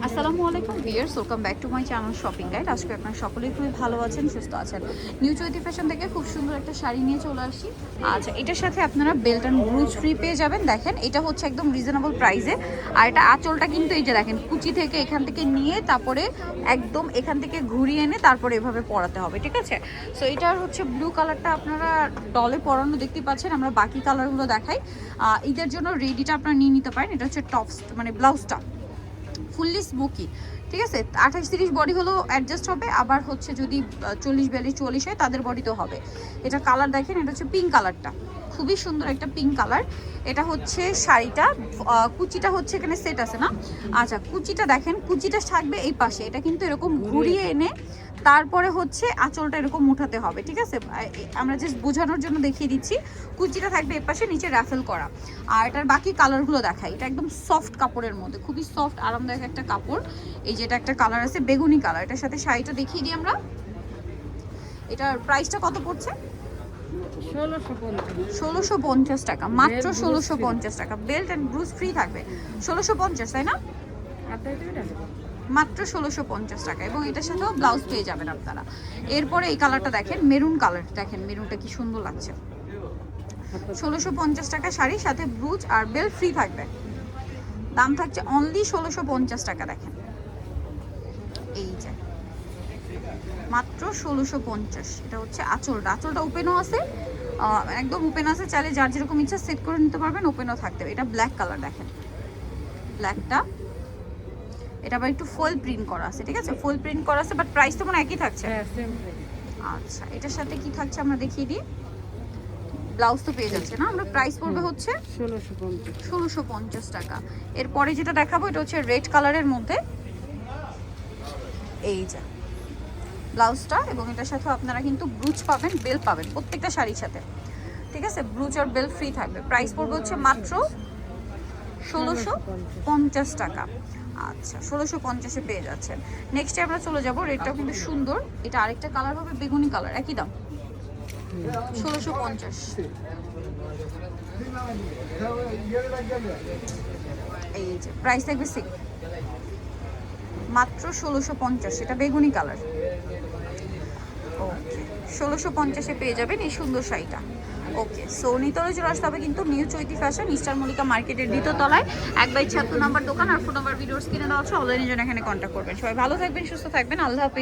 আসসালামু আলাইকুম viewers, welcome back to my channel shopping guide. আজকে আপনারা সকলেই খুবই ভালো আছেন, সুস্থ আছেন। নিউ চৈতি ফ্যাশন থেকে খুব সুন্দর একটা শাড়ি নিয়ে চলে আসি। আচ্ছা, এটার সাথে আপনারা বেল্ট অ্যান্ড ব্রুজ ফ্রি পেয়ে যাবেন। দেখেন, এটা হচ্ছে একদম রিজনেবল প্রাইসে। আর এটা আঁচলটা কিন্তু এই যে দেখেন, কুচি থেকে এখান থেকে নিয়ে তারপরে একদম এখান থেকে ঘুরিয়ে এনে তারপরে এভাবে পরাতে হবে, ঠিক আছে? সো এটার হচ্ছে ব্লু কালারটা আপনারা ডলে পরানো দেখতে পাচ্ছেন। আমরা বাকি কালারগুলো দেখাই। ঈদের জন্য রেডিটা আপনারা নিয়ে নিতে পারেন। এটা হচ্ছে টপস মানে ব্লাউজটা ফুললি স্মোকি, ঠিক আছে? 28-30 বডি হলেও অ্যাডজাস্ট হবে, আবার হচ্ছে যদি 40-42-44 হয় তাদের বডিতেও হবে। এটা কালার দেখেন, এটা হচ্ছে পিঙ্ক কালারটা, খুবই সুন্দর একটা পিঙ্ক কালার। এটা হচ্ছে শাড়িটা, কুচিটা হচ্ছে এখানে সেট আছে না? আচ্ছা, কুচিটা দেখেন, কুচিটা থাকবে এই পাশে। এটা কিন্তু এরকম ঘুরিয়ে এনে তারপরে হচ্ছে আঁচলটা এরকম উঠাতে হবে, ঠিক আছে? আমরা জাস্ট বোঝানোর জন্য দেখিয়ে দিচ্ছি। কুচিটা থাকবে এর পাশে, নিচে রাফেল করা। আর এটার বাকি কালারগুলো দেখাই। এটা একদম সফট কাপড়ের মধ্যে, খুবই সফট আরামদায়ক একটা কাপড়। এই যেটা একটা কালার আছে বেগুনি কালার, এটার সাথে শাড়িটা দেখিয়ে দিই আমরা। এটার প্রাইসটা কত পড়ছে? 1650 টাকা, মাত্র 1650 টাকা। বেল্ট অ্যান্ড ব্রুজ ফ্রি থাকবে। 1650, তাই না? মাত্র 1650 টাকা। এবং এটার সাথেও ব্লাউজ পেয়ে যাবেন আপনারা। এরপরে এই কালারটা দেখেন, মেরুন কালার। দেখেন মেরুনটা কি সুন্দর লাগছে। 1650 টাকা শাড়ি, সাথে ব্রুজ আর বেল্ট ফ্রি থাকবে। দাম থাকছে অনলি 1650 টাকা। দেখেন এই যে মাত্র 1650। এটা হচ্ছে আঁচলটা ওপেনও আছে, একদম ওপেন আছে। চাইলে যার যেরকম ইচ্ছা সেট করে নিতে পারবেন, ওপেনও থাকতে। এটা ব্ল্যাক কালার, দেখেন ব্ল্যাকটা। এটা আবার একটু ফয়েল প্রিন্ট করা আছে, ঠিক আছে? ফয়েল প্রিন্ট করা আছে, বাট প্রাইস তো মনে একই থাকছে। আচ্ছা, এটার সাথে কি থাকছে আমরা দেখিয়ে দিই। ব্লাউজ তো পেয়ে যাচ্ছে না? আমরা প্রাইস পড়বে হচ্ছে 1650 টাকা। এরপরে যেটা দেখাবো এটা হচ্ছে রেড কালারের মধ্যে। এই যে ব্লাউজটা, এবং এটার সাথে আপনারা কিন্তু ব্রুচ পাবেন, বেল পাবেন প্রত্যেকটা শাড়ির সাথে, ঠিক আছে? ব্রুচ আর বেল ফ্রি থাকবে। প্রাইস পড়বে হচ্ছে মাত্র 1650 টাকা। আচ্ছা, 1650-এ পেয়ে যাচ্ছেন। নেক্সটে আমরা চলে যাব। রেডটাও কিন্তু সুন্দর। এটা আরেকটা কালার হবে বেগুনি কালার, একই দাম 1650। এই যে প্রাইস থাকবে মাত্র 1650। এটা বেগুনি কালার। ওকে, 1650-এ পেয়ে যাবেন এই সুন্দর শাড়িটা। ওকে, সো নিতলে চলে আসতে হবে কিন্তু নিউ চৈতি ফ্যাশন, ইস্টার মল্লিকা মার্কেটের দ্বিতীয় তলায় 1/76 নম্বর দোকান। আর ফোন নাম্বার ভিডিওর স্ক্রিনে দেওয়া আছে। অনলাইনের জন্য এখানে কন্ট্যাক্ট করবেন। সবাই ভালো থাকবেন, সুস্থ থাকবেন। আল্লাহ হাফেজ।